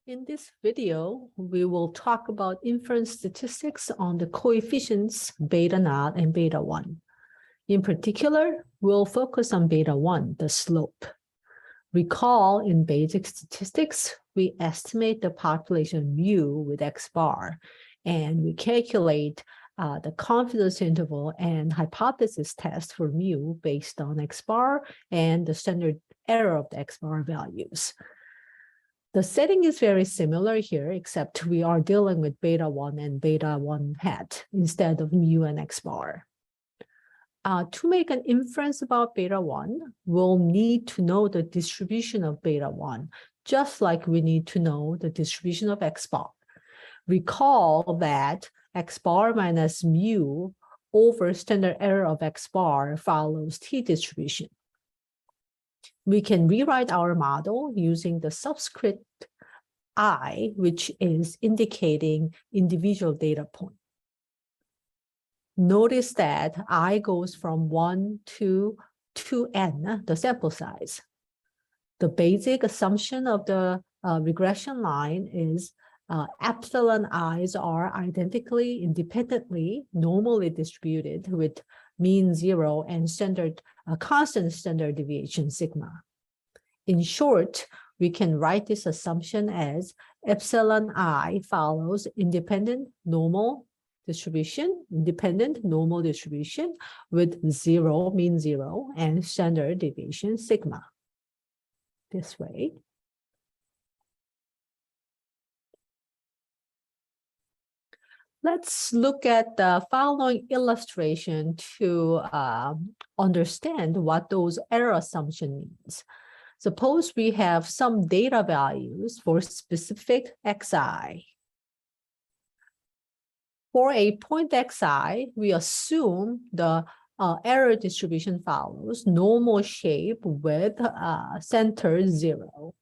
In this video, we will talk about inference statistics on the coefficients beta naught and beta 1. In particular, we'll focus on beta 1, the slope. Recall in basic statistics, we estimate the population mu with x bar, and we calculate the confidence interval and hypothesis test for mu based on x bar and the standard error of the x bar values. The setting is very similar here, except we are dealing with beta 1 and beta 1 hat instead of mu and x bar. To make an inference about beta 1, we'll need to know the distribution of beta 1, just like we need to know the distribution of x bar. Recall that x bar minus mu over standard error of x bar follows t-distribution. We can rewrite our model using the subscript I, which is indicating individual data point. Notice that I goes from 1 to 2n, the sample size. The basic assumption of the regression line is epsilon i's are identically, independently, normally distributed with mean 0 and constant standard deviation sigma. In short, we can write this assumption as epsilon I follows independent normal distribution with 0, mean 0, and standard deviation sigma. This way. Let's look at the following illustration to understand what those error assumption means. Suppose we have some data values for specific xi. For a point xi, we assume the error distribution follows normal shape with center 0.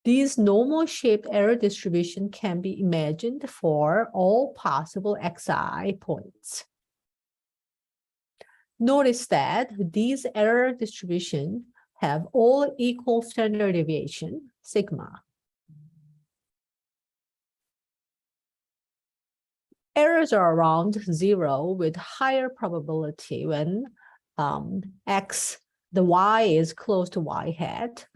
These normal shaped error distribution can be imagined for all possible xi points. Notice that these error distributions have all equal standard deviation, sigma. Errors are around 0 with higher probability when the y is close to y hat,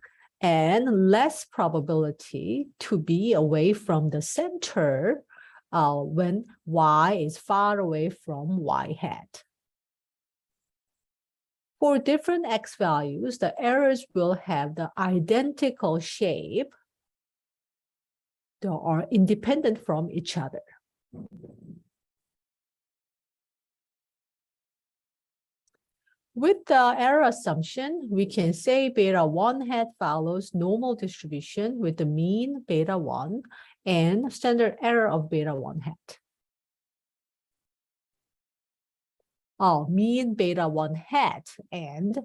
and less probability to be away from the center when y is far away from y hat. For different x values, the errors will have the identical shape. They are independent from each other. With the error assumption, we can say beta 1 hat follows normal distribution with the mean beta 1 and standard error of beta 1 hat. Mean beta 1 hat and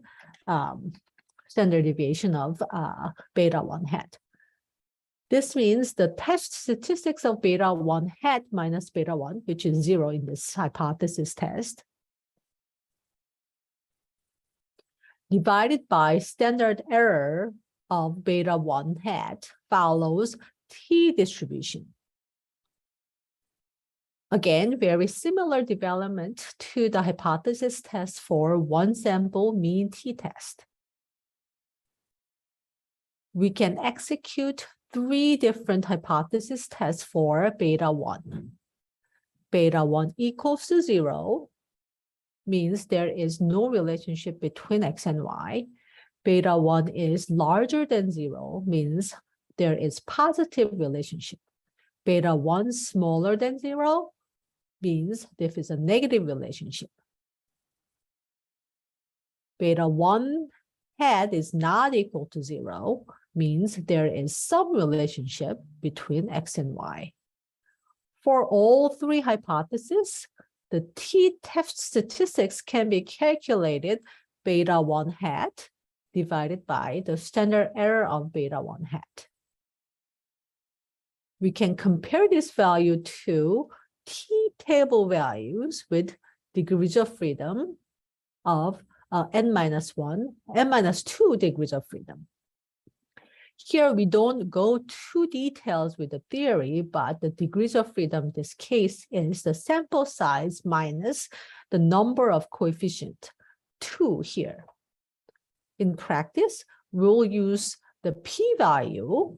standard deviation of beta 1 hat. This means the test statistics of beta 1 hat minus beta 1, which is 0 in this hypothesis test, divided by standard error of beta 1 hat follows t-distribution. Again, very similar development to the hypothesis test for one sample mean t-test. We can execute 3 different hypothesis tests for beta 1. Beta 1 equals to 0 means there is no relationship between x and y. Beta 1 is larger than 0 means there is positive relationship. Beta 1 smaller than 0 means there is a negative relationship. Beta 1 hat is not equal to 0 means there is some relationship between x and y. For all 3 hypotheses, the t-test statistics can be calculated beta 1 hat divided by the standard error of beta 1 hat. We can compare this value to t-table values with degrees of freedom of n-2 degrees of freedom. Here, we don't go too details with the theory, but the degrees of freedom in this case is the sample size minus the number of coefficient, 2 here. In practice, we'll use the p-value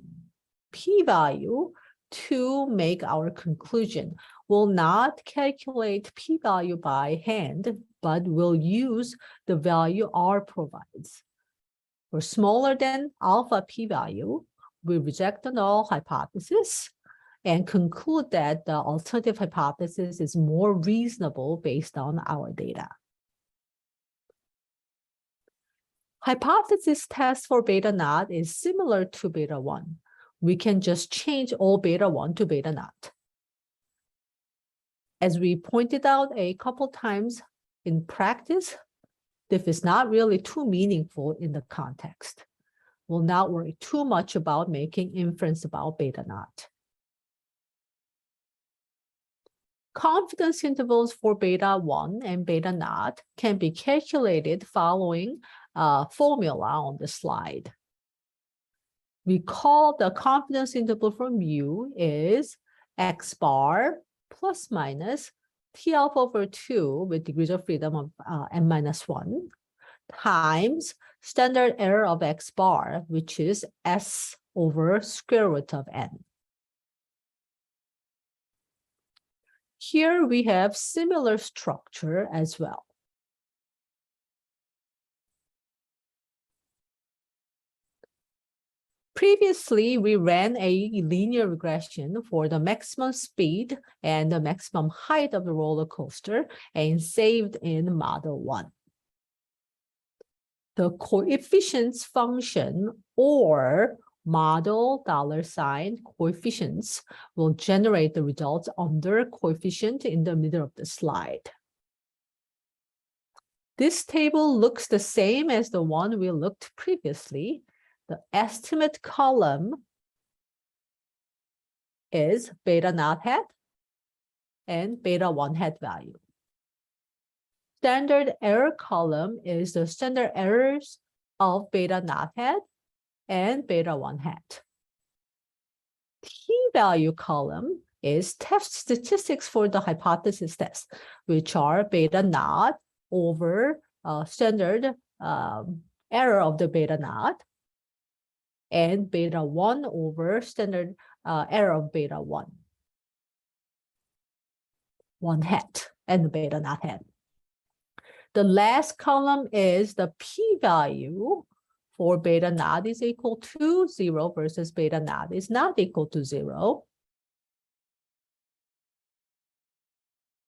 to make our conclusion. We'll not calculate p-value by hand, but we'll use the value R provides. For smaller than alpha p-value, we reject the null hypothesis and conclude that the alternative hypothesis is more reasonable based on our data. Hypothesis test for beta naught is similar to beta 1. We can just change all beta 1 to beta naught. As we pointed out a couple times in practice, this is not really too meaningful in the context. We'll not worry too much about making inference about beta naught. Confidence intervals for beta 1 and beta naught can be calculated following a formula on the slide. We call the confidence interval for mu is x bar plus minus T alpha over 2 with degrees of freedom of n minus 1 times standard error of x bar, which is s over square root of n. Here we have similar structure as well. Previously, we ran a linear regression for the maximum speed and the maximum height of the roller coaster and saved in model 1. The coefficients function or model $ coefficients will generate the results under coefficient in the middle of the slide. This table looks the same as the one we looked previously. The estimate column is beta naught hat and beta 1 hat value. Standard error column is the standard errors of beta naught hat and beta 1 hat. T-value column is test statistics for the hypothesis test, which are beta naught over standard error of the beta naught and beta 1 over standard error of beta 1 hat and the beta naught hat. The last column is the p-value for beta naught is equal to 0 versus beta naught is not equal to 0.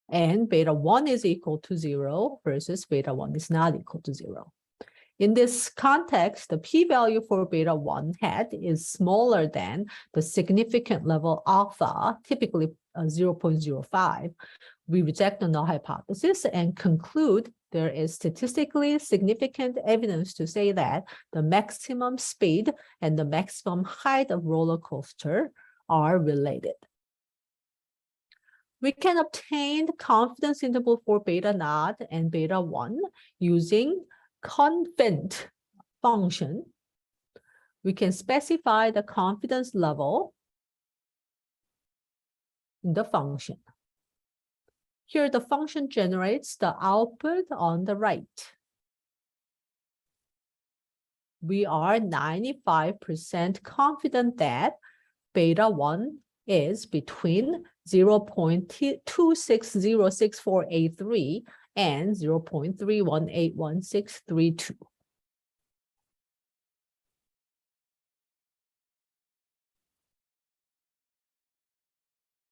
And beta 1 is equal to 0 versus beta 1 is not equal to 0. In this context, the p-value for beta 1 hat is smaller than the significant level alpha, typically 0.05. We reject the null hypothesis and conclude there is statistically significant evidence to say that the maximum speed and the maximum height of roller coaster are related. We can obtain the confidence interval for beta naught and beta 1 using confident function. We can specify the confidence level in the function. Here, the function generates the output on the right. We are 95% confident that beta 1 is between 0.26066483 and 0.318163